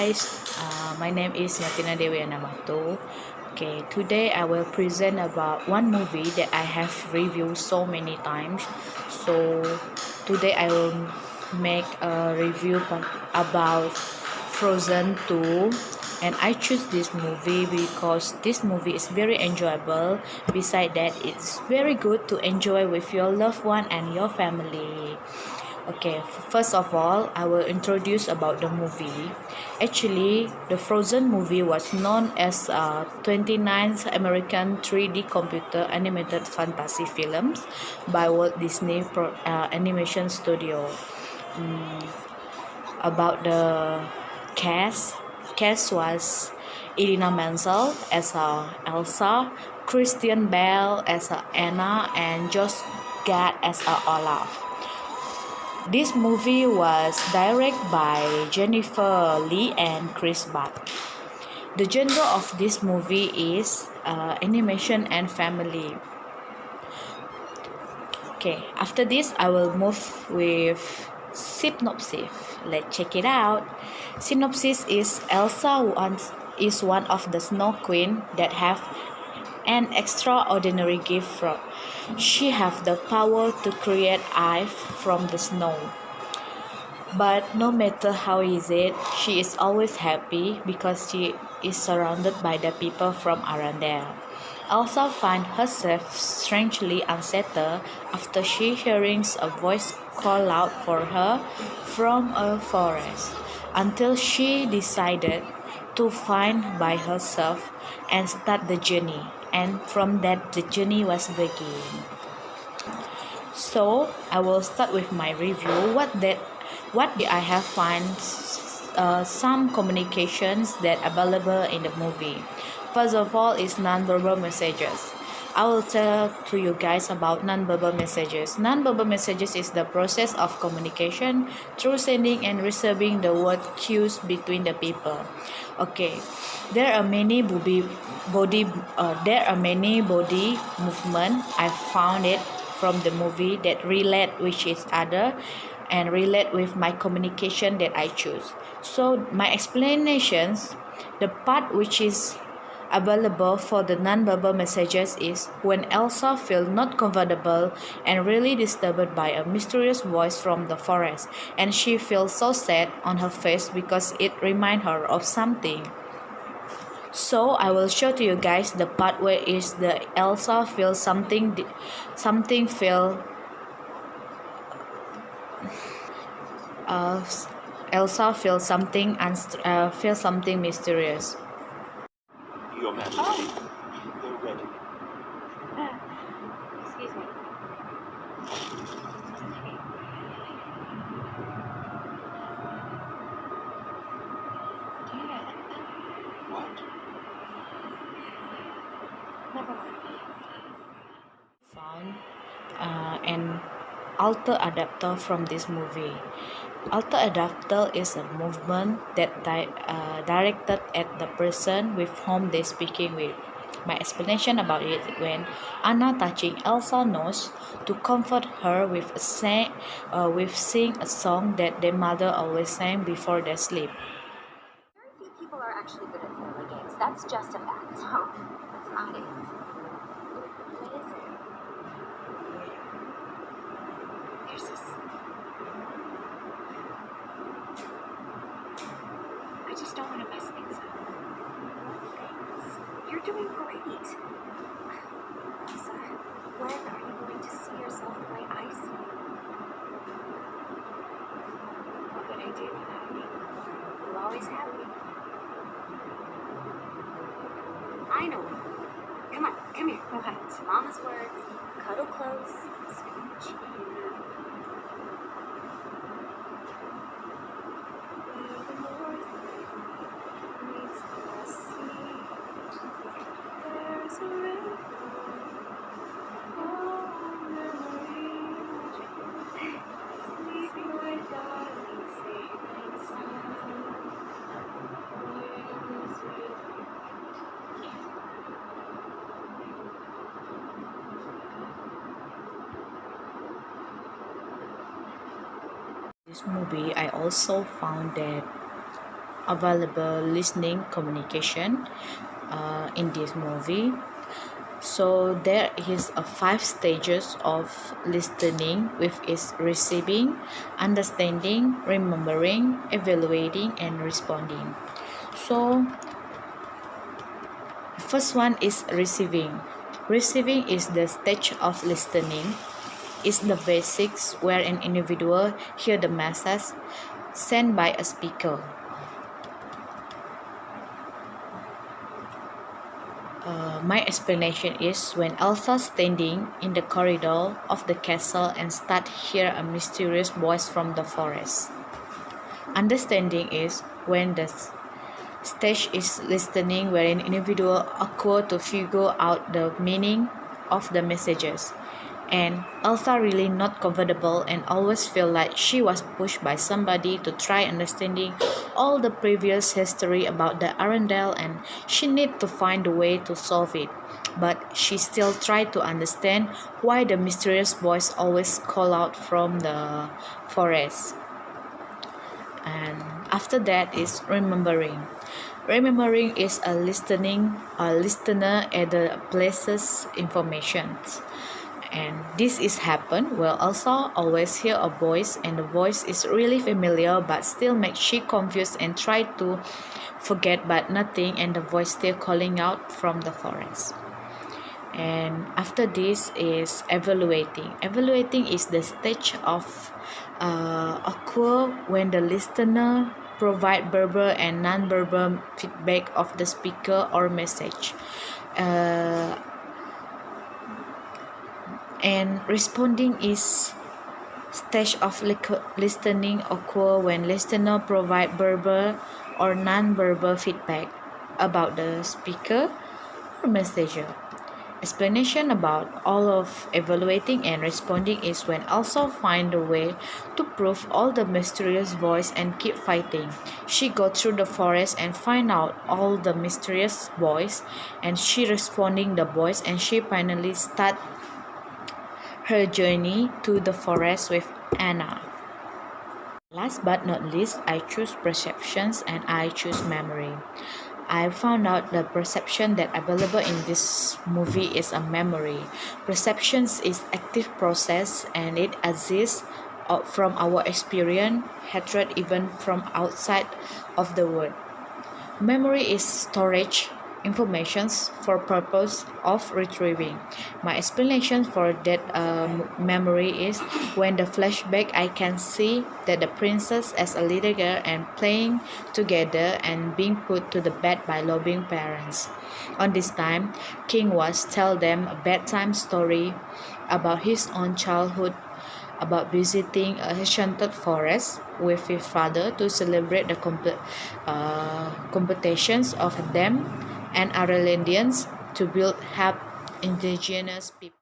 guys, my name is Yatina Dewi Anamato. Okay, today I will present about one movie that I have reviewed so many times. So today I will make a review about Frozen 2, and I choose this movie because this movie is very enjoyable. Besides that, it's very good to enjoy with your loved one and your family. Okay, first of all, I will introduce about the movie. Actually, the Frozen movie was known as 29th American 3D computer animated fantasy films by Walt Disney Animation Studio. Mm, about the cast, cast was Idina Menzel as Elsa, Christian Bale as Anna, and Josh Gad as Olaf. This movie was directed by Jennifer Lee and Chris Buck. The genre of this movie is animation and family. Okay, after this I will move with synopsis. Let's check it out. Synopsis is Elsa is one of the Snow Queen that have an extraordinary gift from. She have the power to create ice from the snow. But no matter how is it, she is always happy because she is surrounded by the people from around there. Elsa finds herself strangely unsettled after she hears a voice call out for her from a forest, until she decided to find by herself and start the journey. And from that, the journey was begin. So I will start with my review. What did I have find some communications that available in the movie. First of all is non-verbal messages. I will tell to you guys about non-verbal messages. Non-verbal messages is the process of communication through sending and receiving the word cues between the people. Okay, there are many body movement. I found it from the movie that relate with each other and relate with my communication that I choose. So my explanations, the part which is available for the non-verbal messages is when Elsa feels not comfortable and really disturbed by a mysterious voice from the forest, and she feels so sad on her face because it reminds her of something. So I will show to you guys the part where is the Elsa feels something feel uh, Elsa feels something mysterious. Your Majesty, they're ready. Excuse me. Dad. What? Never mind. Found an alter adapter from this movie. Alter adapter is a movement that directed at the person with whom they speaking with. My explanation about it when Anna touching Elsa's nose to comfort her with sing a song that their mother always sang before they sleep. Very few people are actually good at family games. That's just a fact. Oh, that's not it. What is it? There's this. I just don't want to mess things up. Thanks. You're doing great. Elsa, when are you going to see yourself the way I see you? What would I do without you? You always have me. I know. Come on, come here. What? Mama's words. Cuddle close. Scooch. This movie, I also found that available listening communication in this movie. So there is a 5 stages of listening, which is receiving, understanding, remembering, evaluating, and responding. So first one is receiving. Receiving is the stage of listening. It's the basics where an individual hear the message sent by a speaker. My explanation is when Elsa standing in the corridor of the castle and start hear a mysterious voice from the forest. Understanding is when the stage is listening where an individual occur to figure out the meaning of the messages. And Elsa really not comfortable and always feel like she was pushed by somebody to try understanding all the previous history about the Arendelle, and she need to find a way to solve it. But she still try to understand why the mysterious voice always call out from the forest. And after that is remembering. Remembering is a listener at the places information. And this is happen well Elsa always hear a voice, and the voice is really familiar but still makes she confused and try to forget but nothing, and the voice still calling out from the forest. And after this is evaluating. Evaluating is the stage of occur when the listener provide verbal and non-verbal feedback of the speaker or message. And responding is stage of listening occur when listener provide verbal or non-verbal feedback about the speaker or messenger. Explanation about all of evaluating and responding is when also find a way to prove all the mysterious voice and keep fighting. She go through the forest and find out all the mysterious voice, and she responding the voice, and she finally start her journey to the forest with Anna. Last but not least, I choose perceptions and I choose memory. I found out the perception that available in this movie is a memory. Perceptions is active process and it exists from our experience, hatred even from outside of the world. Memory is storage informations for purpose of retrieving. My explanation for that memory is when the flashback I can see that the princess as a little girl and playing together and being put to the bed by loving parents. On this time, King was tell them a bedtime story about his own childhood, about visiting a enchanted forest with his father to celebrate the competitions of them and Irelandians to build help indigenous people.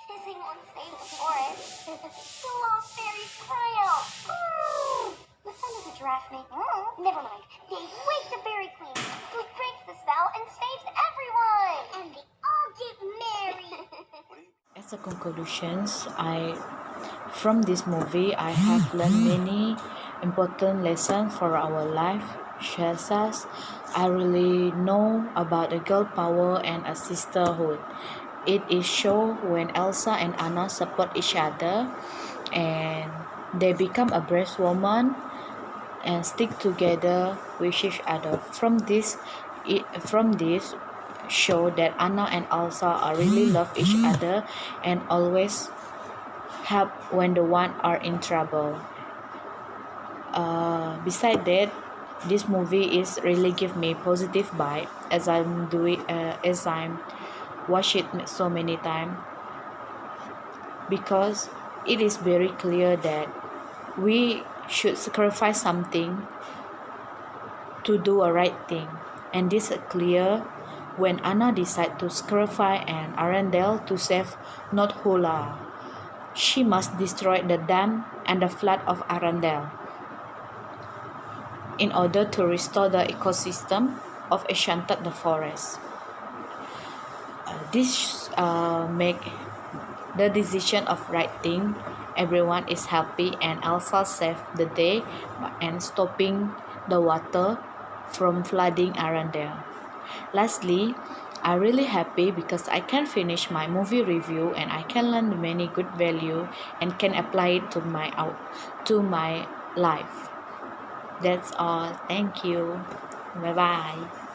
Kissing on same forest. The lost fairies cry out. The son of the giraffe make. Never mind. They wake the fairy queen, who breaks the spell and saves everyone. And they all get married. As a conclusions, from this movie I have learned many important lessons for our life, such as I really know about the girl power and a sisterhood. It is show when Elsa and Anna support each other and they become a brave woman and stick together with each other. From this show that Anna and Elsa are really love each other and always help when the one are in trouble. Beside that, this movie is really give me positive vibe as I'm watch it so many times, because it is very clear that we should sacrifice something to do a right thing, and this is clear when Anna decide to sacrifice an Arendelle to save Northulla. She must destroy the dam and the flood of Arendelle in order to restore the ecosystem of Enchanted the forest. This make the decision of right thing. Everyone is happy and Elsa saved the day and stopping the water from flooding Arendelle. Lastly, I'm really happy because I can finish my movie review and I can learn many good value and can apply it to my life. That's all. Thank you. Bye bye.